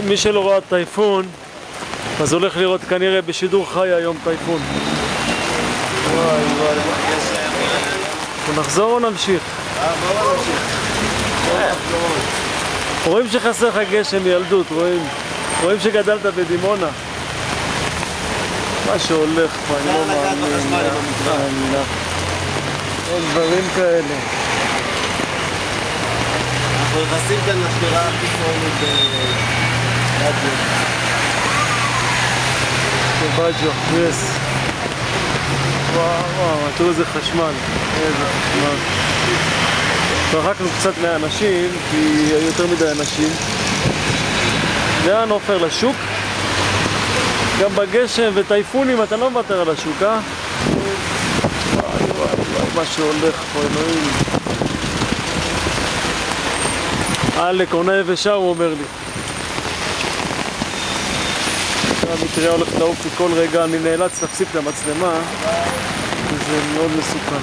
מי שלא ראה טייפון, אז הולך לראות כנראה בשידור חי היום טייפון. וואי וואי. נחזור או נמשיך? בואו נמשיך. רואים שחסר לך גשם מילדות, רואים שגדלת בדימונה. מה שהולך פה, אני לא מאמין. אין דברים כאלה. אנחנו נכנסים כאן לשבירה הכי פורמית בבאג'ו. בבאג'ו, יס. וואו, תראו איזה חשמל. איזה חשמל. התרחקנו קצת מהאנשים, כי היו יותר מדי אנשים. לאן עופר? לשוק? גם בגשם וטייפונים אתה לא מוותר על השוק, אה? וואי וואי וואי, מה שהולך פה, אלוהים. אלק, עונה יבשה, הוא אומר לי. המטריה הולכת לעוף לי כל רגע, אני נאלץ להפסיק את המצלמה, וזה מאוד מסוכן.